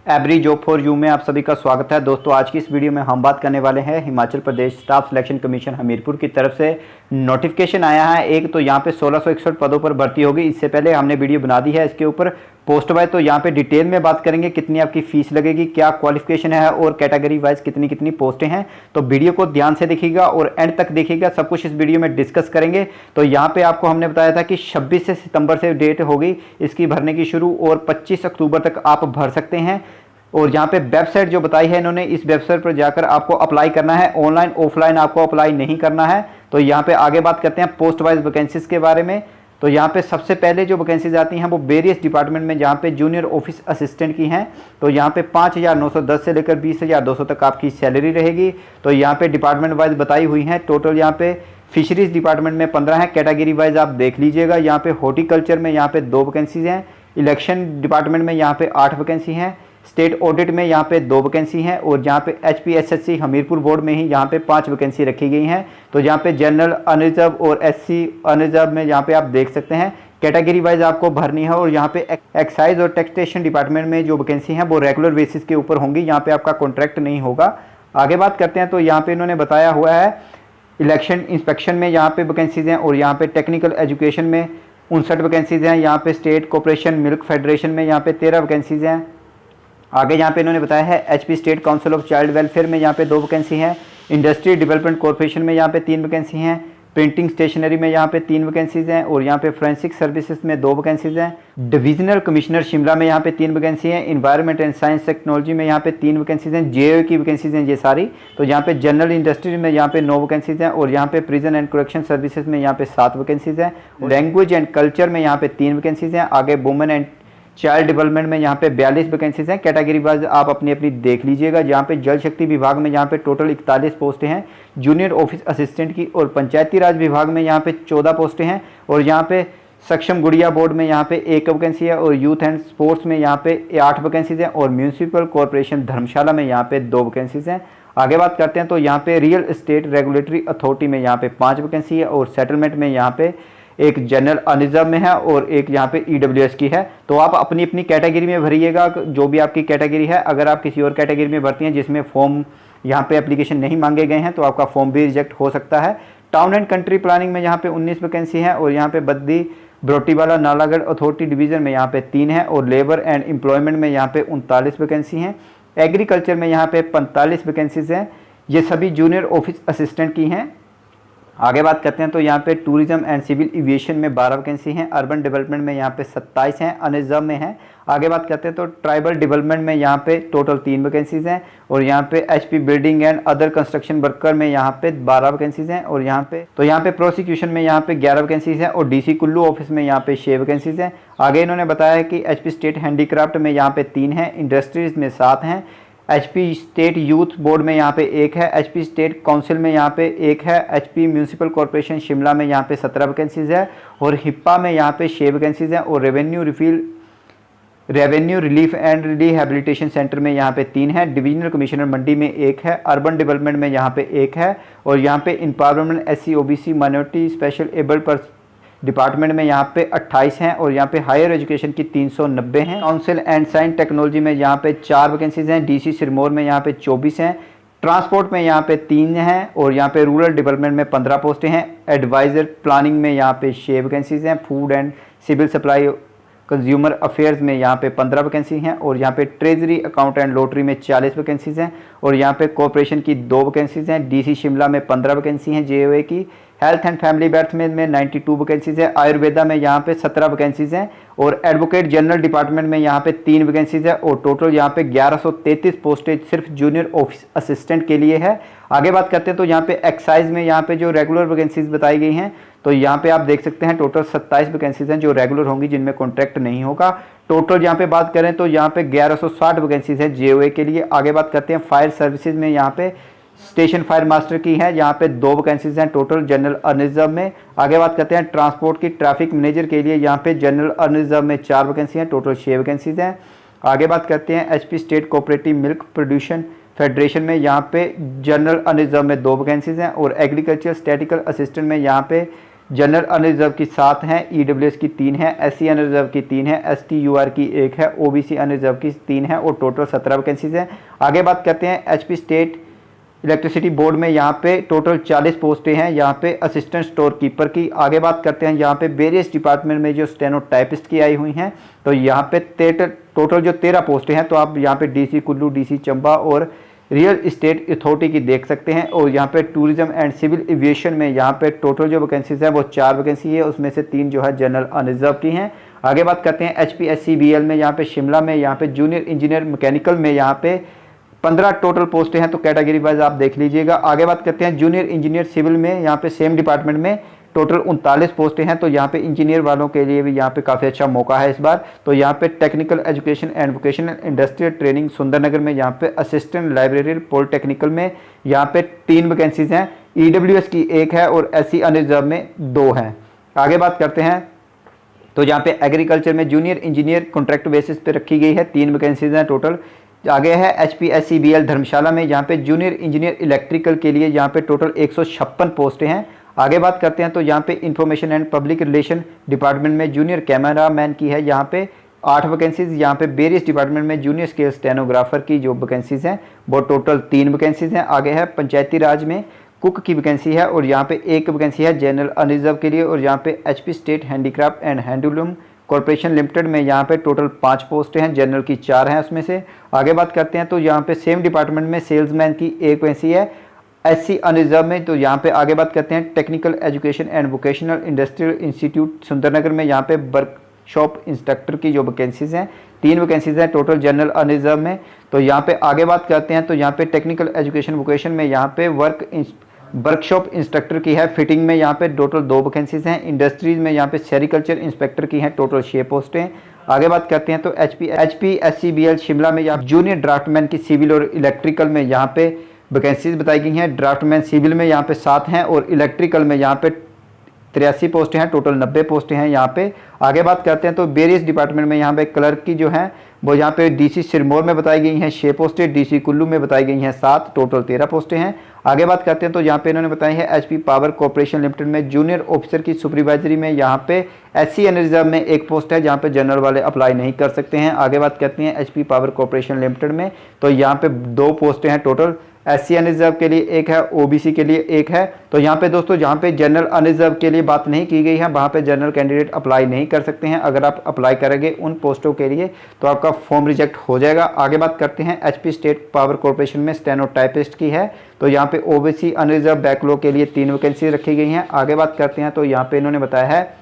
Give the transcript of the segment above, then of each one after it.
Every job for you में आप सभी का स्वागत है। दोस्तों, आज की इस वीडियो में हम बात करने वाले हैं Himachal Pradesh staff selection commission Hamirpur की तरफ से नोटिफिकेशन आया है। एक तो यहाँ पे 1661 पदों पर भर्ती होगी। इससे पहले हमने वीडियो बना दी है इसके ऊपर पोस्ट वाइज, तो यहाँ पे डिटेल में बात करेंगे कितनी आपकी फीस लगेगी, क्या क्वालिफिकेशन है और कैटेगरी वाइज कितनी कितनी पोस्टें हैं। तो वीडियो को ध्यान से देखिएगा और एंड तक देखिएगा, सब कुछ इस वीडियो में डिस्कस करेंगे। तो यहाँ पे आपको हमने बताया था कि 26 सितंबर से डेट होगी इसकी भरने की शुरू और 25 अक्टूबर तक आप भर सकते हैं। और यहाँ पे वेबसाइट जो बताई है इन्होंने, इस वेबसाइट पर जाकर आपको अप्लाई करना है, ऑनलाइन ऑफलाइन आपको अप्लाई नहीं करना है। तो यहाँ पे आगे बात करते हैं पोस्ट वाइज वैकेंसीज के बारे में। तो यहाँ पे सबसे पहले जो वैकेंसीज आती हैं वो वेरियस डिपार्टमेंट में, जहाँ पे जूनियर ऑफिस असिस्टेंट की हैं। तो यहाँ पे 5,910 से लेकर 20,200 तक आपकी सैलरी रहेगी। तो यहाँ पे डिपार्टमेंट वाइज बताई हुई हैं। टोटल यहाँ पे फिशरीज डिपार्टमेंट में 15 है, कैटेगरी वाइज आप देख लीजिएगा। यहाँ पे हॉर्टिकल्चर में यहाँ पे 2 वैकेंसीज हैं, इलेक्शन डिपार्टमेंट में यहाँ पे 8 वैकेंसी हैं, स्टेट ऑडिट में यहाँ पे 2 वैकेंसी हैं और यहाँ पे HPSSC हमीरपुर बोर्ड में ही यहाँ पे 5 वैकेंसी रखी गई हैं। तो यहाँ पे जनरल अनरिजर्व और SC अनरिजर्व में यहाँ पे आप देख सकते हैं कैटेगरी वाइज आपको भरनी है। और यहाँ पे एक्साइज और टैक्सेशन डिपार्टमेंट में जो वैकेंसी हैं वो रेगुलर बेसिस के ऊपर होंगी, यहाँ पे आपका कॉन्ट्रैक्ट नहीं होगा। आगे बात करते हैं तो यहाँ पे इन्होंने बताया हुआ है इलेक्शन इंस्पेक्शन में यहाँ पे वैकेंसीज हैं और यहाँ पे टेक्निकल एजुकेशन में 59 वैकेंसीज हैं। यहाँ पे स्टेट कॉर्पोरेशन मिल्क फेडरेशन में यहाँ पे 13 वैकेंसीज हैं। आगे यहाँ पे इन्होंने बताया है HP state council of child welfare में यहाँ पे 2 वैकेंसी हैं, इंडस्ट्री डेवलपमेंट कॉर्पोरेशन में यहाँ पे 3 वैकेंसी हैं, प्रिंटिंग स्टेशनरी में यहाँ पे 3 वैकेंसीज हैं और यहाँ पे फोरेंसिक सर्विसेज में 2 वैकेंसीज हैं। डिविजनल कमिश्नर शिमला में यहाँ पे 3 वैकेंसी हैं, इन्वायरमेंट एंड साइंस टेक्नोलॉजी में यहाँ पे 3 वैकेंसीज हैं, JO की वैकेंसीज हैं ये सारी। तो यहाँ पे जनरल इंडस्ट्री में यहाँ पे 9 वैकेंसीज हैं और यहाँ पे प्रिजन एंड करेक्शन सर्विसेज में यहाँ पे 7 वैकेंसीज हैं। लैंग्वेज एंड कल्चर में यहाँ पे 3 वैकेंसीज हैं। आगे वुमेन एंड चाइल्ड डेवलपमेंट में यहाँ पे 42 वैकेंसीज हैं। कैटेगरी वाइज आप अपनी अपनी देख लीजिएगा। यहाँ पे जल शक्ति विभाग में यहाँ पे टोटल 41 पोस्टें हैं जूनियर ऑफिस असिस्टेंट की, और पंचायती राज विभाग में यहाँ पे 14 पोस्टें हैं और यहाँ पे सक्षम गुड़िया बोर्ड में यहाँ पे 1 वैकेंसी है और यूथ एंड स्पोर्ट्स में यहाँ पे 8 वैकेंसीज हैं और म्यूनसिपल कॉर्पोरेशन धर्मशाला में यहाँ पे 2 वैकेंसीज हैं। आगे बात करते हैं तो यहाँ पे रियल एस्टेट रेगुलेटरी अथॉरिटी में यहाँ पे 5 वैकेंसी है और सेटलमेंट में यहाँ पे एक जनरल अनरिजर्व में है और एक यहाँ पे EWS की है। तो आप अपनी अपनी कैटेगरी में भरिएगा, जो भी आपकी कैटेगरी है। अगर आप किसी और कैटेगरी में भरती हैं जिसमें फॉर्म यहाँ पे एप्लीकेशन नहीं मांगे गए हैं तो आपका फॉर्म भी रिजेक्ट हो सकता है। टाउन एंड कंट्री प्लानिंग में यहाँ पे 19 वैकेंसी है और यहाँ पे बद्दी ब्रोटीवाला नालागढ़ अथॉरिटी डिवीजन में यहाँ पे 3 है और लेबर एंड एम्प्लॉयमेंट में यहाँ पे 39 वैकेंसी हैं। एग्रीकल्चर में यहाँ पे 45 वैकेंसीज हैं। ये सभी जूनियर ऑफिस असिस्टेंट की हैं। आगे बात करते हैं तो यहाँ पे टूरिज्म एंड सिविल एविएशन में 12 वैकेंसी हैं, अर्बन डेवलपमेंट में यहाँ पे 27 हैं, अनरिजर्व में हैं। आगे बात करते हैं तो ट्राइबल डेवलपमेंट में यहाँ पे टोटल 3 वैकेंसीज हैं और यहाँ पे HP building and other construction worker में यहाँ पे 12 वैकेंसीज हैं और यहाँ पे प्रोसिक्यूशन में यहाँ पे 11 वैकेंसीज हैं और DC कुल्लू ऑफिस में यहाँ पे 6 वैकेंसीज हैं। आगे इन्होंने बताया है कि HP स्टेट हैंडीक्राफ्ट में यहाँ पे 3 हैं, इंडस्ट्रीज में 7 हैं, HP स्टेट यूथ बोर्ड में यहाँ पे 1 है, HP स्टेट काउंसिल में यहाँ पे 1 है, HP म्यूनसिपल कॉर्पोरेशन शिमला में यहाँ पे 17 वैकेंसीज है और हिप्पा में यहाँ पे 6 वैकेंसीज हैं और revenue relief and rehabilitation centre में यहाँ पे 3 है, डिविजनल कमिश्नर मंडी में 1 है, अर्बन डेवलपमेंट में यहाँ पे 1 है और यहाँ पे empowerment SC OBC minority special abled person department में यहाँ पे 28 हैं और यहाँ पे हायर एजुकेशन की 390 हैं। काउंसिल एंड साइंस टेक्नोलॉजी में यहाँ पे 4 वैकेंसीज हैं, DC सिरमौर में यहाँ पे 24 हैं, ट्रांसपोर्ट में यहाँ पे 3 हैं और यहाँ पे रूरल डेवलपमेंट में 15 पोस्टें हैं, एडवाइज़र प्लानिंग में यहाँ पे 6 वैकेंसीज हैं, food and civil supply consumer affairs में यहाँ पे 15 वैकेंसी हैं और यहाँ पे ट्रेजरी अकाउंट एंड लॉटरी में 40 वैकेंसीज हैं और यहाँ पे कॉर्पोरेशन की 2 वैकेंसीज हैं, DC शिमला में 15 वैकेंसी हैं JOA की, हेल्थ एंड फैमिली वेल्थ में 92 वैकेंसीज है, आयुर्वेदा में यहाँ पे 17 वैकेंसीज हैं और एडवोकेट जनरल डिपार्टमेंट में यहाँ पे 3 वैकेंसीज है और टोटल यहाँ पे 1133 पोस्टेज सिर्फ जूनियर ऑफिस असिस्टेंट के लिए है। आगे बात करते हैं तो यहाँ पे एक्साइज में यहाँ पे जो रेगुलर वैकेंसीज बताई गई हैं तो यहाँ पे आप देख सकते हैं टोटल 27 वैकेंसीज हैं जो रेगुलर होंगी, जिनमें कॉन्ट्रैक्ट नहीं होगा। टोटल यहाँ पे बात करें तो यहाँ पे 1160 वैकेंसीज है JOA के लिए। आगे बात करते हैं फायर सर्विसेज में यहाँ पे स्टेशन फायर मास्टर की है, यहाँ पे 2 वैकेंसीज हैं टोटल जनरल अनरिजर्व में। आगे बात करते हैं ट्रांसपोर्ट की ट्रैफिक मैनेजर के लिए, यहाँ पे जनरल अनरिजर्व में 4 वैकेंसी हैं, टोटल 6 वैकेंसीज हैं। आगे बात करते हैं HP state cooperative milk production federation में यहाँ पे जनरल अनरिजर्व में 2 वैकेंसीज हैं और एग्रीकल्चर स्टैटिकल असिस्टेंट में यहाँ पे जनरल अनरिजर्व की 7 हैं, ईडब्ल्यूएस की 3 है, एससी अनरिजर्व की 3 है, एसटीयूआर की 1 है, ओबीसी अनरिजर्व की 3 है और टोटल 17 वैकेंसीज हैं। आगे बात करते हैं एचपी स्टेट इलेक्ट्रिसिटी बोर्ड में यहाँ पे टोटल 40 पोस्टें हैं यहाँ पे असिस्टेंट स्टोर कीपर की। आगे बात करते हैं यहाँ पे वेरियस डिपार्टमेंट में जो स्टेनो टाइपिस्ट की आई हुई हैं, तो यहाँ पे टोटल जो 13 पोस्टें हैं, तो आप यहाँ पे डीसी कुल्लू, डीसी चंबा और रियल इस्टेट अथॉरिटी की देख सकते हैं। और यहाँ पे टूरिज्म एंड सिविल एविएशन में यहाँ पे टोटल जो वैकेंसीज हैं वो 4 वैकेंसी है, उसमें से 3 जो है जनरल अनरिजर्व की हैं। आगे बात करते हैं HPSCBL में यहाँ पे शिमला में यहाँ पे जूनियर इंजीनियर मैकेनिकल में यहाँ पे 15 टोटल पोस्टें हैं, तो कैटेगरी वाइज आप देख लीजिएगा। आगे बात करते हैं जूनियर इंजीनियर सिविल में यहाँ पे सेम डिपार्टमेंट में टोटल 39 पोस्टें हैं, तो यहाँ पे इंजीनियर वालों के लिए भी यहाँ पे काफ़ी अच्छा मौका है इस बार। तो यहाँ पे technical education and vocational industrial training Sundernagar में यहाँ पे असिस्टेंट लाइब्रेरी पॉलिटेक्निकल में यहाँ पे 3 वैकेंसीज हैं, ईडब्ल्यूएस की 1 है और एससी अनरिजर्व में 2 हैं। आगे बात करते हैं तो यहाँ पे एग्रीकल्चर में जूनियर इंजीनियर कॉन्ट्रैक्ट बेसिस पे रखी गई है, 3 वैकेंसीज हैं टोटल। आगे है HPSCBL धर्मशाला में यहाँ पे जूनियर इंजीनियर इलेक्ट्रिकल के लिए यहाँ पे टोटल 156 पोस्टें हैं। आगे बात करते हैं तो यहाँ पे information and public relation department में जूनियर कैमरा मैन की है यहाँ पे 8 वैकेंसीज। यहाँ पे वेरियस डिपार्टमेंट में जूनियर स्केल स्टेनोग्राफर की जो वैकेंसीज हैं वो टोटल 3 वैकेंसीज हैं। आगे है पंचायती राज में कुक की वैकेंसी है और यहाँ पे 1 वैकेंसी है जनरल अनरिजर्व के लिए। और यहाँ पे HP state handicraft and handloom corporation limited में यहाँ पे टोटल 5 पोस्टें हैं, जनरल की 4 हैं उसमें से। आगे बात करते हैं तो यहाँ पे सेम डिपार्टमेंट में सेल्समैन की 1 वैकेंसी है SC अनरिजर्व में। तो यहाँ पे आगे बात करते हैं technical education and vocational industrial institute Sundernagar में यहाँ पे वर्कशॉप इंस्ट्रक्टर की जो वैकेंसीज हैं 3 वैकेंसीज हैं टोटल जनरल अनरिजर्व में। तो यहाँ पे आगे बात करते हैं तो यहाँ पे टेक्निकल एजुकेशन वोकेशन में यहाँ पे वर्कशॉप इंस्ट्रक्टर की है, फिटिंग में यहाँ पे टोटल 2 वैकेंसीज हैं, इंडस्ट्रीज में यहाँ पे सेरिकल्चर इंस्पेक्टर की हैं टोटल 6 पोस्टें। आगे बात करते हैं तो HPSCBL शिमला में यहाँ जूनियर ड्राफ्टमैन की सिविल और इलेक्ट्रिकल में यहाँ पे वैकेंसीज बताई गई हैं। ड्राफ्टमैन सिविल में यहाँ पे 7 हैं और इलेक्ट्रिकल में यहाँ पे 83 पोस्टें हैं, टोटल 90 पोस्टें हैं यहाँ पे। आगे बात करते हैं तो वेरियस डिपार्टमेंट में यहाँ पे क्लर्क की जो है वो यहाँ पे DC सिरमौर में बताई गई हैं 6 पोस्टें, DC कुल्लू में बताई गई हैं 7, टोटल 13 पोस्टें हैं। आगे बात करते हैं तो यहाँ पे इन्होंने बताई है HP पावर कॉर्पोरेशन लिमिटेड में जूनियर ऑफिसर की सुपरवाइजरी में यहाँ पे SC अनरिजर्व में 1 पोस्ट है जहाँ पे जनरल वाले अप्लाई नहीं कर सकते हैं। आगे बात करते हैं HP पावर कॉर्पोरेशन लिमिटेड में, तो यहाँ पे 2 पोस्टें हैं टोटल, SC अनरिजर्व के लिए 1 है, OBC के लिए 1 है। तो यहाँ पे दोस्तों जहाँ पे जनरल अनरिजर्व के लिए बात नहीं की गई है वहाँ पे जनरल कैंडिडेट अप्लाई नहीं कर सकते हैं। अगर आप अप्लाई करेंगे उन पोस्टों के लिए तो आपका फॉर्म रिजेक्ट हो जाएगा। आगे बात करते हैं HP स्टेट पावर कॉर्पोरेशन में स्टेनोटाइपिस्ट की है, तो यहाँ पे OBC अनरिजर्व बैकलॉग के लिए 3 वैकेंसी रखी गई हैं। आगे बात करते हैं तो यहाँ पे इन्होंने बताया है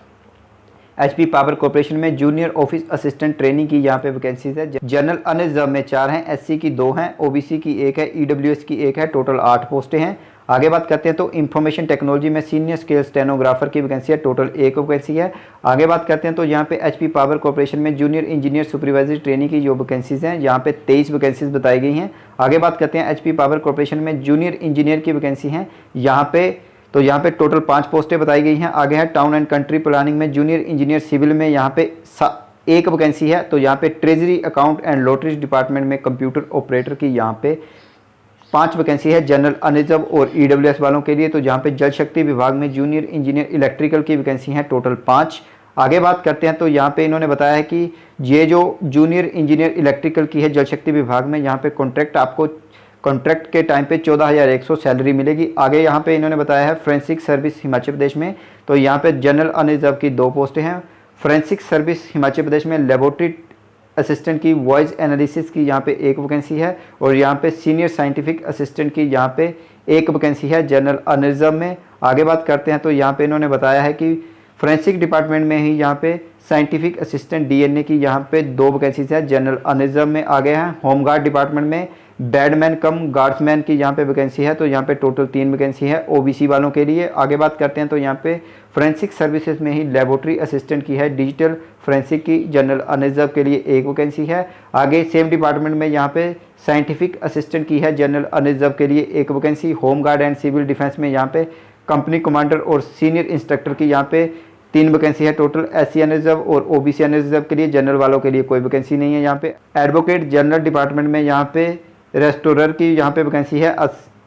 HP पावर कॉर्पोरेशन में जूनियर ऑफिस असिस्टेंट ट्रेनिंग की यहाँ पे वैकेंसीज है, जनरल अनरिजर्व में 4 हैं, SC की 2 हैं, OBC की 1 है, EWS की 1 है, टोटल 8 पोस्टें हैं। आगे बात करते हैं तो इंफॉर्मेशन टेक्नोलॉजी में सीनियर स्केल स्टेनोग्राफर की वैकेंसी है, टोटल 1 वैकेंसी है। आगे बात करते हैं तो यहाँ पे HP पावर कॉर्पोरेशन में जूनियर इंजीनियर सुपरवाइजरी ट्रेनिंग की जो वैकेंसीज हैं यहाँ पे 23 वैकेंसीज बताई गई हैं। आगे बात करते हैं HP पावर कॉर्पोरेशन में जूनियर इंजीनियर की वैकेंसी हैं यहाँ पे, तो यहाँ पे टोटल 5 पोस्टें बताई गई हैं। आगे है टाउन एंड कंट्री प्लानिंग में जूनियर इंजीनियर सिविल में यहाँ पे 1 वैकेंसी है। तो यहाँ पे treasury account and lotteries department में कंप्यूटर ऑपरेटर की यहाँ पे 5 वैकेंसी है जनरल अनरिजर्व और EWS वालों के लिए। तो जहाँ पे जल शक्ति विभाग में जूनियर इंजीनियर इलेक्ट्रिकल की वैकेंसी है टोटल 5। आगे बात करते हैं तो यहाँ पे इन्होंने बताया है कि ये जो जूनियर इंजीनियर इलेक्ट्रिकल की है जल शक्ति विभाग में यहाँ पे कॉन्ट्रैक्ट के टाइम पे 14,100 सैलरी मिलेगी। आगे यहाँ पे इन्होंने बताया है फोरेंसिक सर्विस हिमाचल प्रदेश में, तो यहाँ पे जनरल अनरिजर्व की 2 पोस्टें हैं। फोरेंसिक सर्विस हिमाचल प्रदेश में लेबोरेटरी असिस्टेंट की वॉइस एनालिसिस की यहाँ पे 1 वैकेंसी है और यहाँ पे सीनियर साइंटिफिक असिस्टेंट की यहाँ पे 1 वैकेंसी है जनरल अनरिजर्व में। आगे बात करते हैं तो यहाँ पे इन्होंने बताया है कि फोरेंसिक डिपार्टमेंट में ही यहाँ पे साइंटिफिक असिस्टेंट DNA की यहाँ पे 2 वैकेंसीज है जनरल अनरिजर्व में। आगे हैं होमगार्ड डिपार्टमेंट में बैडमैन कम गार्ड्समैन की यहाँ पे वैकेंसी है, तो यहाँ पे टोटल 3 वैकेंसी है OBC वालों के लिए। आगे बात करते हैं तो यहाँ पे फोरेंसिक सर्विसेज में ही लेबोरेटरी असिस्टेंट की है डिजिटल फोरेंसिक की जनरल अनरिजर्व के लिए 1 वैकेंसी है। आगे सेम डिपार्टमेंट में यहाँ पे साइंटिफिक असिस्टेंट की है जनरल अनरिजर्व के लिए 1 vacancy. Home guard and civil defence में यहाँ पे कंपनी कमांडर और सीनियर इंस्ट्रक्टर की यहाँ पे 3 वैकेंसी है टोटल। SC अनरिजर्व और OBC अनरिजर्व के लिए, जनरल वालों के लिए कोई वैकेंसी नहीं है। यहाँ पे एडवोकेट जनरल डिपार्टमेंट में यहाँ पे रेस्टोरर की यहाँ पे वैकेंसी है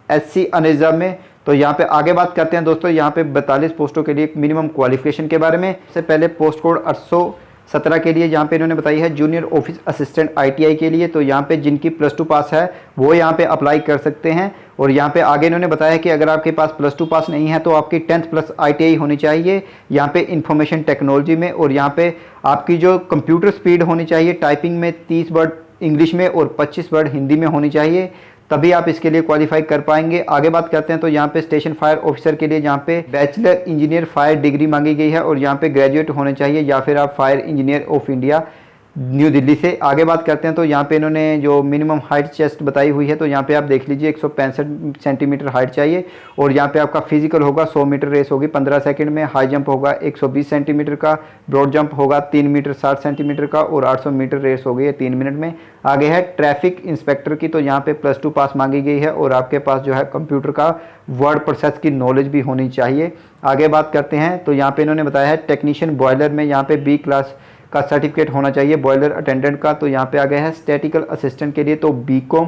SC अनरिजर्व में, तो यहाँ पे आगे बात करते हैं दोस्तों, यहाँ पे 42 पोस्टों के लिए मिनिमम क्वालिफिकेशन के बारे में। सबसे पहले पोस्ट कोड 817 के लिए यहाँ पे इन्होंने बताई है जूनियर ऑफिस असिस्टेंट ITI के लिए। तो यहाँ पे जिनकी +2 पास है वो यहाँ पे अप्लाई कर सकते हैं। और यहाँ पे आगे इन्होंने बताया कि अगर आपके पास +2 पास नहीं है तो आपकी 10th प्लस ITI होनी चाहिए यहाँ पे इंफॉर्मेशन टेक्नोलॉजी में। और यहाँ पे आपकी जो कंप्यूटर स्पीड होनी चाहिए टाइपिंग में 30 वर्ड इंग्लिश में और 25 वर्ड हिंदी में होनी चाहिए, तभी आप इसके लिए क्वालिफाई कर पाएंगे। आगे बात करते हैं तो यहाँ पे स्टेशन फायर ऑफिसर के लिए यहाँ पे बैचलर इंजीनियर फायर डिग्री मांगी गई है और यहाँ पे ग्रेजुएट होने चाहिए या फिर आप fire engineer of India new Delhi से। आगे बात करते हैं तो यहाँ पे इन्होंने जो मिनिमम हाइट चेस्ट बताई हुई है, तो यहाँ पे आप देख लीजिए 165 सेंटीमीटर हाइट चाहिए। और यहाँ पे आपका फिजिकल होगा 100 मीटर रेस होगी 15 सेकंड में, हाई जंप होगा 120 सेंटीमीटर का, ब्रॉड जंप होगा 3 मीटर 60 सेंटीमीटर का और 800 मीटर रेस होगी 3 मिनट में। आगे है ट्रैफिक इंस्पेक्टर की, तो यहाँ पे +2 पास मांगी गई है और आपके पास जो है कंप्यूटर का वर्ड प्रोसेस की नॉलेज भी होनी चाहिए। आगे बात करते हैं तो यहाँ पे इन्होंने बताया है टेक्नीशियन बॉयलर में यहाँ पे B क्लास का सर्टिफिकेट होना चाहिए बॉयलर अटेंडेंट का। तो यहाँ पे आ गया है स्टैटिकल असिस्टेंट के लिए, तो BCom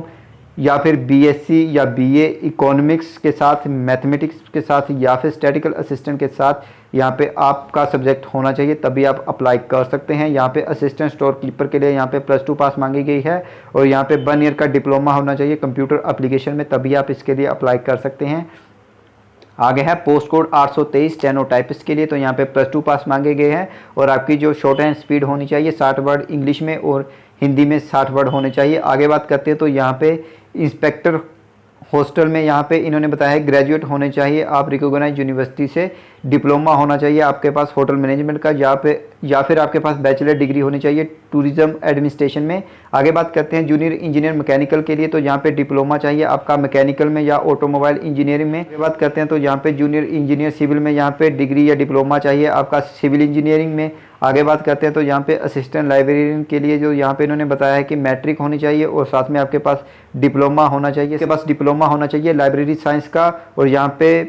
या फिर BSc या BA इकोनॉमिक्स के साथ, मैथमेटिक्स के साथ या फिर स्टैटिकल असिस्टेंट के साथ यहाँ पे आपका सब्जेक्ट होना चाहिए, तभी आप अप्लाई कर सकते हैं। यहाँ पे असिस्टेंट स्टोर कीपर के लिए यहाँ पे +2 पास मांगी गई है और यहाँ पे 1 ईयर का डिप्लोमा होना चाहिए कंप्यूटर एप्लीकेशन में, तभी आप इसके लिए अप्लाई कर सकते हैं। आगे है पोस्ट कोड 823 स्टेनोटाइपिस्ट के लिए, तो यहाँ पे +2 पास मांगे गए हैं और आपकी जो शॉर्ट हैंड स्पीड होनी चाहिए 60 वर्ड इंग्लिश में और हिंदी में 60 वर्ड होने चाहिए। आगे बात करते हैं तो यहाँ पे इंस्पेक्टर हॉस्टल में यहाँ पे इन्होंने बताया है ग्रेजुएट होने चाहिए, आप रिकॉग्नाइज यूनिवर्सिटी से डिप्लोमा होना चाहिए आपके पास होटल मैनेजमेंट का, या फिर आपके पास बैचलर डिग्री होनी चाहिए टूरिज्म एडमिनिस्ट्रेशन में। आगे बात करते हैं जूनियर इंजीनियर मैकेनिकल के लिए, तो यहाँ पे डिप्लोमा चाहिए आपका मैकेनिकल में या ऑटोमोबाइल इंजीनियरिंग में। आगे बात करते हैं तो यहाँ पे जूनियर इंजीनियर सिविल में यहाँ पे डिग्री या डिप्लोमा चाहिए आपका सिविल इंजीनियरिंग में। आगे बात करते हैं तो यहाँ पे असिस्टेंट लाइब्रेरियन के लिए, जो यहाँ पे इन्होंने बताया है कि मैट्रिक होनी चाहिए और साथ में आपके पास डिप्लोमा होना चाहिए, इसके पास डिप्लोमा होना चाहिए लाइब्रेरी साइंस का और यहाँ पे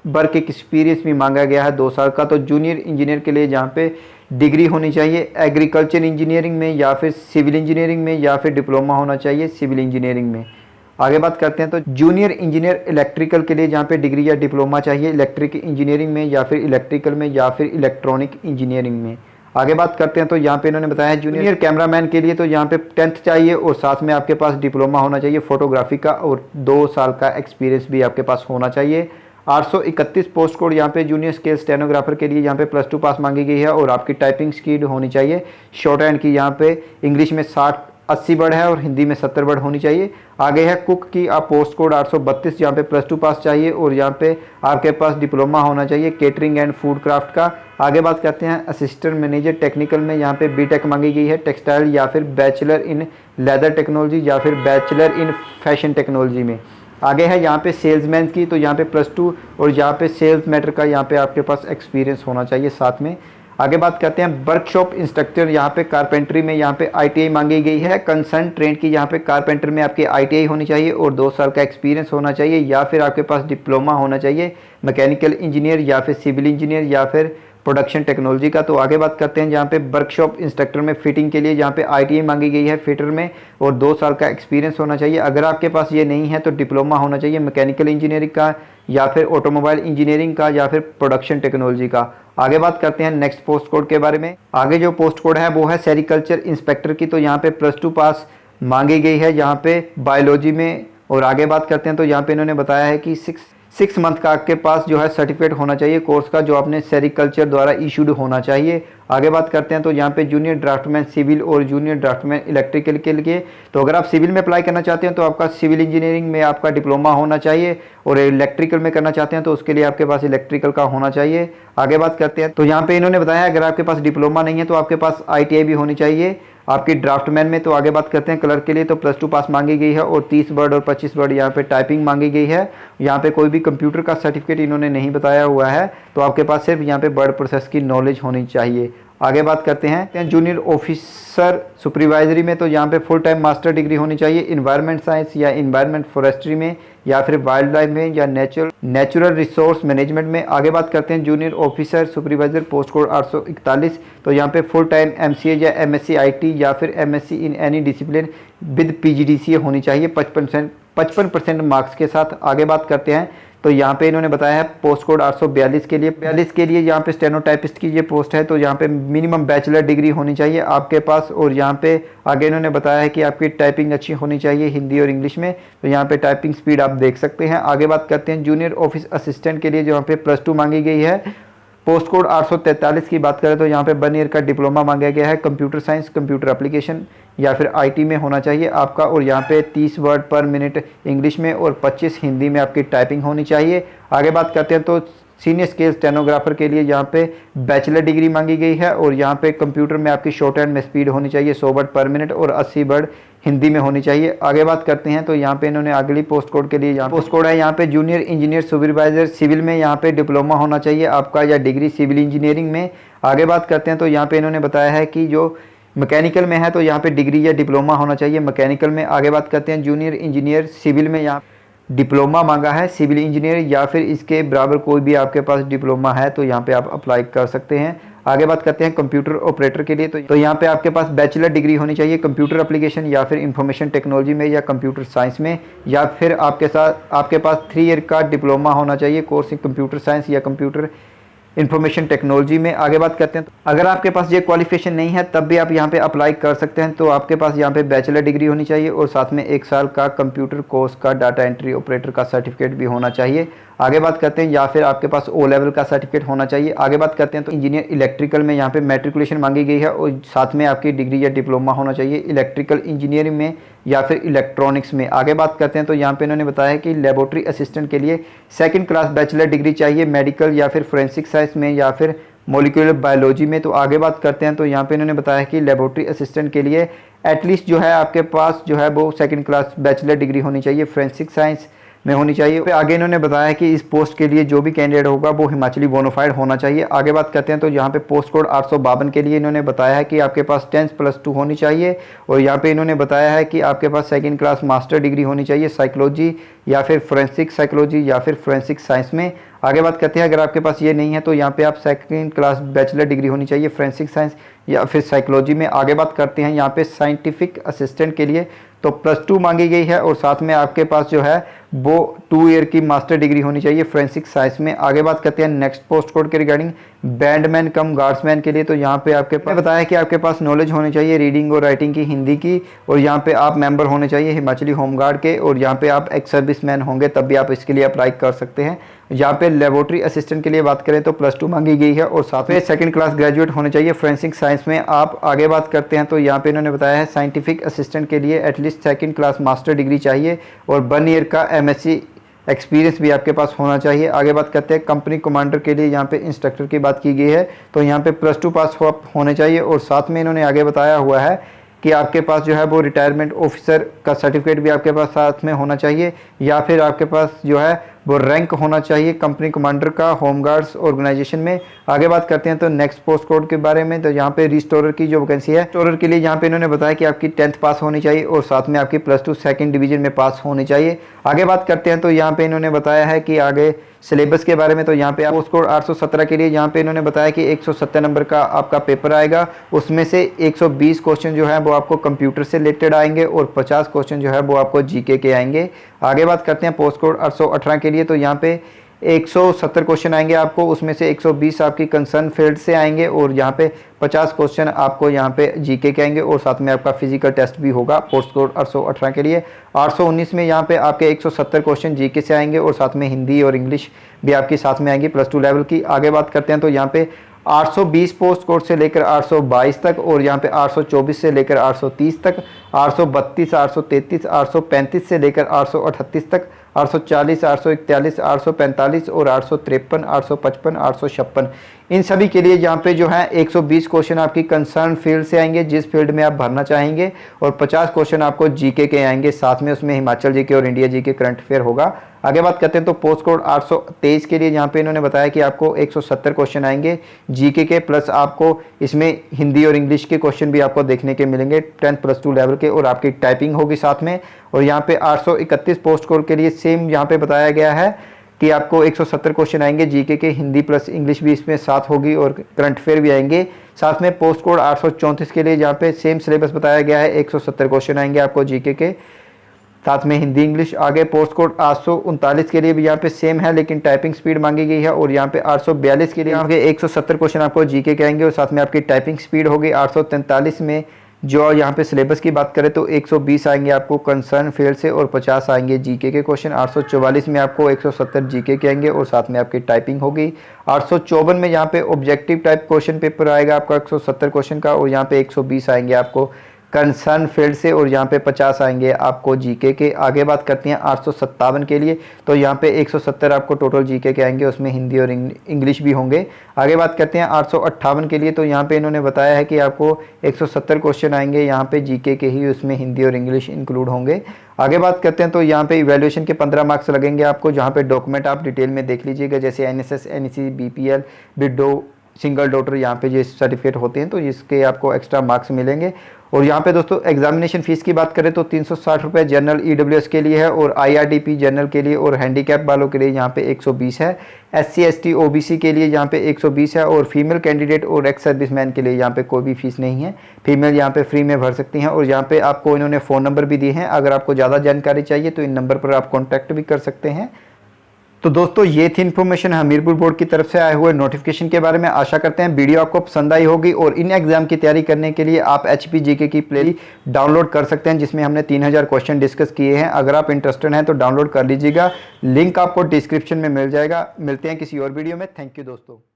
वर्क एक्सपीरियंस भी मांगा गया है 2 साल का। तो जूनियर इंजीनियर के लिए जहाँ पे डिग्री होनी चाहिए एग्रीकल्चर इंजीनियरिंग में या फिर सिविल इंजीनियरिंग में या फिर डिप्लोमा होना चाहिए सिविल इंजीनियरिंग में। आगे बात करते हैं तो जूनियर इंजीनियर इलेक्ट्रिकल के लिए जहाँ पे डिग्री या डिप्लोमा चाहिए इलेक्ट्रिक इंजीनियरिंग में या फिर इलेक्ट्रिकल में या फिर इलेक्ट्रॉनिक इंजीनियरिंग में। आगे बात करते हैं तो यहाँ पे इन्होंने बताया है जूनियर कैमरामैन के लिए, तो यहाँ पे 10th चाहिए और साथ में आपके पास डिप्लोमा होना चाहिए फोटोग्राफी का और 2 साल का एक्सपीरियंस भी आपके पास होना चाहिए। 831 पोस्ट कोड यहाँ पे जूनियर स्केल स्टेनोग्राफर के लिए यहाँ पे +2 पास मांगी गई है और आपकी टाइपिंग स्पीड होनी चाहिए शॉर्ट हैंड की, यहाँ पे इंग्लिश में 80 वर्ड है और हिंदी में 70 वर्ड होनी चाहिए। आगे है कुक की, आप पोस्ट कोड 832 यहाँ पे +2 पास चाहिए और यहाँ पे आपके पास डिप्लोमा होना चाहिए केटरिंग एंड फूड क्राफ्ट का। आगे बात करते हैं असिस्टेंट मैनेजर टेक्निकल में, यहाँ पे BTech मांगी गई है टेक्सटाइल या फिर बैचलर इन लेदर टेक्नोलॉजी या फिर बैचलर इन फैशन टेक्नोलॉजी में। आगे है यहाँ पे सेल्समैन की, तो यहाँ पे +2 और यहाँ पे सेल्स मैटर का यहाँ पे आपके पास एक्सपीरियंस होना चाहिए साथ में। आगे बात करते हैं वर्कशॉप इंस्ट्रक्टर, यहाँ पे कारपेंटरी में यहाँ पे ITI मांगी गई है कंसर्न ट्रेंड की, यहाँ पे कारपेंटर में आपकी ITI होनी चाहिए और 2 साल का एक्सपीरियंस होना चाहिए या फिर आपके पास डिप्लोमा होना चाहिए मैकेनिकल इंजीनियर या फिर सिविल इंजीनियर या फिर प्रोडक्शन टेक्नोलॉजी का। तो आगे बात करते हैं जहाँ पे वर्कशॉप इंस्ट्रक्टर में फिटिंग के लिए जहाँ पे ITI मांगी गई है फिटर में और 2 साल का एक्सपीरियंस होना चाहिए। अगर आपके पास ये नहीं है तो डिप्लोमा होना चाहिए मैकेनिकल इंजीनियरिंग का या फिर ऑटोमोबाइल इंजीनियरिंग का या फिर प्रोडक्शन टेक्नोलॉजी का। आगे बात करते हैं नेक्स्ट पोस्ट कोड के बारे में। आगे जो पोस्ट कोड है वो है सेरिकल्चर इंस्पेक्टर की, तो यहाँ पे +2 पास मांगी गई है यहाँ पे बायोलॉजी में। और आगे बात करते हैं तो यहाँ पे इन्होंने बताया है कि 6 मंथ का आपके पास जो है सर्टिफिकेट होना चाहिए कोर्स का जो आपने सेरिकल्चर द्वारा इशूड होना चाहिए। आगे बात करते हैं तो यहाँ पे जूनियर ड्राफ्टमैन सिविल और जूनियर ड्राफ्टमैन इलेक्ट्रिकल के लिए, तो अगर आप सिविल में अप्लाई करना चाहते हैं तो आपका सिविल इंजीनियरिंग में आपका डिप्लोमा होना चाहिए और इलेक्ट्रिकल में करना चाहते हैं तो उसके लिए आपके पास इलेक्ट्रिकल का होना चाहिए। आगे बात करते हैं तो यहाँ पे इन्होंने बताया अगर आपके पास डिप्लोमा नहीं है तो आपके पास ITI भी होनी चाहिए आपकी ड्राफ्टमैन में। तो आगे बात करते हैं क्लर्क के लिए, तो +2 पास मांगी गई है और 30 वर्ड और 25 वर्ड यहाँ पे टाइपिंग मांगी गई है। यहाँ पे कोई भी कंप्यूटर का सर्टिफिकेट इन्होंने नहीं बताया हुआ है, तो आपके पास सिर्फ यहाँ पे वर्ड प्रोसेस की नॉलेज होनी चाहिए। आगे बात करते हैं जूनियर ऑफिसर सुपरवाइजरी में, तो यहाँ पे फुल टाइम मास्टर डिग्री होनी चाहिए इन्वायरमेंट साइंस या इन्वायरमेंट फॉरेस्ट्री में या फिर वाइल्ड लाइफ में या नेचुरल रिसोर्स मैनेजमेंट में। आगे बात करते हैं junior officer supervisor post code 841, तो यहाँ पे फुल टाइम MCA या MSc IT या फिर MSc in any discipline with PGDCA होनी चाहिए 55% मार्क्स के साथ। आगे बात करते हैं तो यहाँ पे इन्होंने बताया है पोस्ट कोड 842 के लिए यहाँ पे स्टेनोटाइपिस्ट की ये पोस्ट है, तो यहाँ पे मिनिमम बैचलर डिग्री होनी चाहिए आपके पास। और यहाँ पे आगे इन्होंने बताया है कि आपकी टाइपिंग अच्छी होनी चाहिए हिंदी और इंग्लिश में, तो यहाँ पे टाइपिंग स्पीड आप देख सकते हैं। आगे बात करते हैं जूनियर ऑफिस असिस्टेंट के लिए, जहाँ पे +2 मांगी गई है। पोस्ट कोड 843 की बात करें तो यहाँ पे 1 ईयर का डिप्लोमा मांगा गया है। कंप्यूटर साइंस, कंप्यूटर एप्लीकेशन या फिर आईटी में होना चाहिए आपका। और यहाँ पे 30 वर्ड पर मिनट इंग्लिश में और 25 हिंदी में आपकी टाइपिंग होनी चाहिए। आगे बात करते हैं तो सीनियर स्केल स्टेनोग्राफर के लिए यहाँ पे बैचलर डिग्री मांगी गई है। और यहाँ पे कंप्यूटर में आपकी शॉर्ट हैंड में स्पीड होनी चाहिए 100 वर्ड पर मिनट और 80 वर्ड हिंदी में होनी चाहिए। आगे बात करते हैं तो यहाँ पे इन्होंने अगली पोस्ट कोड के लिए, यहाँ पोस्ट कोड है यहाँ पे जूनियर इंजीनियर सुपरवाइजर सिविल में, यहाँ पे डिप्लोमा होना चाहिए आपका या डिग्री सिविल इंजीनियरिंग में। आगे बात करते हैं तो यहाँ पे इन्होंने बताया है कि जो मैकेनिकल में है तो यहाँ पे डिग्री या डिप्लोमा होना चाहिए मैकेनिकल में। आगे बात करते हैं जूनियर इंजीनियर सिविल में, यहाँ डिप्लोमा मांगा है सिविल इंजीनियर या फिर इसके बराबर कोई भी आपके पास डिप्लोमा है तो यहाँ पे आप अप्लाई कर सकते हैं। आगे बात करते हैं कंप्यूटर ऑपरेटर के लिए, तो यहाँ पे आपके पास बैचलर डिग्री होनी चाहिए कंप्यूटर एप्लीकेशन या फिर इंफॉर्मेशन टेक्नोलॉजी में या कंप्यूटर साइंस में, या फिर आपके पास 3 ईयर का डिप्लोमा होना चाहिए कोर्स इन कंप्यूटर साइंस या कंप्यूटर इंफॉर्मेशन टेक्नोलॉजी में। आगे बात करते हैं तो अगर आपके पास ये क्वालिफिकेशन नहीं है तब भी आप यहाँ पे अप्लाई कर सकते हैं। तो आपके पास यहाँ पे बैचलर डिग्री होनी चाहिए और साथ में 1 साल का कंप्यूटर कोर्स का डाटा एंट्री ऑपरेटर का सर्टिफिकेट भी होना चाहिए। आगे बात करते हैं या फिर आपके पास O लेवल का सर्टिफिकेट होना चाहिए। आगे बात करते हैं तो इंजीनियर इलेक्ट्रिकल में यहाँ पे मैट्रिकुलेशन मांगी गई है और साथ में आपकी डिग्री या डिप्लोमा होना चाहिए इलेक्ट्रिकल इंजीनियरिंग में या फिर इलेक्ट्रॉनिक्स में। आगे बात करते हैं तो यहाँ पे इन्होंने बताया है कि लेबोरेटरी असिस्टेंट के लिए 2nd क्लास बैचलर डिग्री चाहिए मेडिकल या फिर फोरेंसिक साइंस में या फिर मोलिकुलर बायोलॉजी में। तो आगे बात करते हैं तो यहाँ पे इन्होंने बताया कि लेबोरेटरी असिस्टेंट के लिए एटलीस्ट जो है आपके पास जो है वो 2nd क्लास बैचलर डिग्री होनी चाहिए फोरेंसिक साइंस में होनी चाहिए। फिर आगे इन्होंने बताया कि इस पोस्ट के लिए जो भी कैंडिडेट होगा वो हिमाचली बोनाफाइड होना चाहिए। आगे बात करते हैं तो यहाँ पे पोस्ट कोड 852 के लिए इन्होंने बताया है कि आपके पास 10th +2 होनी चाहिए। और यहाँ पे इन्होंने बताया है कि आपके पास 2nd क्लास मास्टर डिग्री होनी चाहिए साइकोलॉजी या फिर फोरेंसिक साइकोलॉजी या फिर फोरेंसिक साइंस में। आगे बात करते हैं अगर आपके पास ये नहीं है तो यहाँ पे आप 2nd क्लास बैचलर डिग्री होनी चाहिए फोरेंसिक साइंस या फिर साइकोलॉजी में। आगे बात करते हैं यहाँ पे साइंटिफिक असिस्टेंट के लिए तो +2 मांगी गई है और साथ में आपके पास जो है वो 2 ईयर की मास्टर डिग्री होनी चाहिए फोरेंसिक साइंस में। आगे बात करते हैं नेक्स्ट पोस्ट कोड के रिगार्डिंग बैंडमैन कम गार्ड्समैन के लिए, तो यहाँ पे आपके पास बताया कि आपके पास नॉलेज होनी चाहिए रीडिंग और राइटिंग की हिंदी की, और यहाँ पे आप मेंबर होने चाहिए हिमाचली होमगार्ड के, और यहाँ पे आप एक्स सर्विसमैन होंगे तब भी आप इसके लिए अप्लाई कर सकते हैं। यहाँ पे लेबोरेटरी असिस्टेंट के लिए बात करें तो +2 मांगी गई है और साथ में 2nd क्लास ग्रेजुएट होने चाहिए फोरेंसिक साइंस में। आप आगे बात करते हैं तो यहाँ पे इन्होंने बताया है साइंटिफिक असिस्टेंट के लिए at least 2nd class master degree चाहिए और 1 ईयर का MSc एक्सपीरियंस भी आपके पास होना चाहिए। आगे बात करते हैं कंपनी कमांडर के लिए, यहाँ पे इंस्ट्रक्टर की बात की गई है तो यहाँ पे +2 पास होने चाहिए, और साथ में इन्होंने आगे बताया हुआ है कि आपके पास जो है वो रिटायरमेंट ऑफिसर का सर्टिफिकेट भी आपके पास साथ में होना चाहिए, या फिर आपके पास जो है वो रैंक होना चाहिए कंपनी कमांडर का होमगार्ड्स ऑर्गेनाइजेशन में। आगे बात करते हैं तो नेक्स्ट पोस्ट कोड के बारे में, तो यहाँ पे रिस्टोरर की जो वैकेंसी है, रिस्टोरर के लिए यहाँ पे इन्होंने बताया कि आपकी 10th पास होनी चाहिए और साथ में आपकी +2 2nd डिवीजन में पास होनी चाहिए। आगे बात करते हैं तो यहाँ पे इन्होंने बताया है कि आगे सिलेबस के बारे में, तो यहाँ पे पोस्ट कोड 817 के लिए यहाँ पे इन्होंने बताया कि 170 नंबर का आपका पेपर आएगा, उसमें से 120 क्वेश्चन जो है वो आपको कंप्यूटर से रिलेटेड आएंगे और 50 क्वेश्चन जो है वो आपको जीके के आएंगे। आगे बात करते हैं पोस्ट कोड 818 के लिए, तो यहाँ पे 170 क्वेश्चन आएंगे आपको, उसमें से 120 आपकी कंसर्न फील्ड से आएंगे और यहाँ पे 50 क्वेश्चन आपको यहाँ पे जीके के आएंगे और साथ में आपका फिजिकल टेस्ट भी होगा पोस्ट कोड 818 के लिए। 819 में यहाँ पे आपके 170 क्वेश्चन जीके से आएंगे और साथ में हिंदी और इंग्लिश भी आपकी साथ में आएंगी +2 लेवल की। आगे बात करते हैं तो यहाँ पे 820 पोस्ट कोड से लेकर 822 तक, और यहाँ पे 824 से लेकर 830 तक, 832, 833, 835 से लेकर 838 तक, 840, 841, 845 और 853, 855, 856, इन सभी के लिए यहाँ पे जो है 120 क्वेश्चन आपकी कंसर्न फील्ड से आएंगे जिस फील्ड में आप भरना चाहेंगे, और 50 क्वेश्चन आपको जीके के आएंगे, साथ में उसमें हिमाचल जीके और इंडिया जीके करंट अफेयर होगा। आगे बात करते हैं तो पोस्ट कोड 823 के लिए यहाँ पे इन्होंने बताया कि आपको 170 क्वेश्चन आएंगे जीके के, प्लस आपको इसमें हिंदी और इंग्लिश के क्वेश्चन भी आपको देखने के मिलेंगे 10th +2 लेवल के, और आपकी टाइपिंग होगी साथ में। और यहाँ पे 831 पोस्ट कोड के लिए सेम यहाँ पे बताया गया है कि आपको 170 क्वेश्चन आएंगे जीके के, हिंदी प्लस इंग्लिश भी इसमें साथ होगी और करंट अफेयर भी आएंगे साथ में। पोस्ट कोड 834 के लिए यहाँ पे सेम सिलेबस बताया गया है, 170 क्वेश्चन आएंगे आपको जीके के, साथ में हिंदी इंग्लिश। आगे पोस्ट कोड 839 के लिए भी यहाँ पे सेम है, लेकिन टाइपिंग स्पीड मांगी गई है। और यहाँ पे 842 के लिए यहाँ पे 170 क्वेश्चन आपको जीके के आएंगे और साथ में आपकी टाइपिंग स्पीड होगी। 843 में जो यहाँ पे सिलेबस की बात करें तो 120 आएंगे आपको कंसर्न फील्ड से और 50 आएंगे जीके के क्वेश्चन। 844 में आपको 170 जीके के आएंगे और साथ में आपकी टाइपिंग होगी। 854 में यहाँ पे ऑब्जेक्टिव टाइप क्वेश्चन पेपर आएगा आपका 170 क्वेश्चन का और यहाँ पे 120 आएंगे आपको कंसर्न फील्ड से और यहाँ पे 50 आएंगे आपको जीके के। आगे बात करते हैं 857 के लिए, तो यहाँ पे 170 आपको टोटल जीके के आएंगे, उसमें हिंदी और इंग्लिश भी होंगे। आगे बात करते हैं 858 के लिए, तो यहाँ पे इन्होंने बताया है कि आपको 170 क्वेश्चन आएंगे यहाँ पे जीके के ही, उसमें हिंदी और इंग्लिश इंक्लूड होंगे। आगे बात करते हैं तो यहाँ पे इवैल्यूएशन के 15 मार्क्स लगेंगे आपको, जहाँ पे डॉक्यूमेंट आप डिटेल में देख लीजिएगा, जैसे NSS, NEC, BPL, window, single daughter, यहाँ पे जो सर्टिफिकेट होते हैं तो इसके आपको एक्स्ट्रा मार्क्स मिलेंगे। और यहाँ पे दोस्तों एग्जामिनेशन फीस की बात करें तो 360 रुपये जनरल EWS के लिए है और IRDP जनरल के लिए और हैंडीकैप वालों के लिए यहाँ पे 120 है। SC ST OBC के लिए यहाँ पे 120 है और फीमेल कैंडिडेट और एक्स सर्विसमैन के लिए यहाँ पे कोई भी फीस नहीं है, फीमेल यहाँ पे फ्री में भर सकती हैं। और यहाँ पे आपको इन्होंने फ़ोन नंबर भी दिए हैं, अगर आपको ज़्यादा जानकारी चाहिए तो इन नंबर पर आप कॉन्टैक्ट भी कर सकते हैं। तो दोस्तों ये थी इन्फॉर्मेशन हमीरपुर बोर्ड की तरफ से आए हुए नोटिफिकेशन के बारे में। आशा करते हैं वीडियो आपको पसंद आई होगी और इन एग्जाम की तैयारी करने के लिए आप HPGK की प्ले डाउनलोड कर सकते हैं, जिसमें हमने 3000 क्वेश्चन डिस्कस किए हैं। अगर आप इंटरेस्टेड हैं तो डाउनलोड कर लीजिएगा, लिंक आपको डिस्क्रिप्शन में मिल जाएगा। मिलते हैं किसी और वीडियो में। थैंक यू दोस्तों।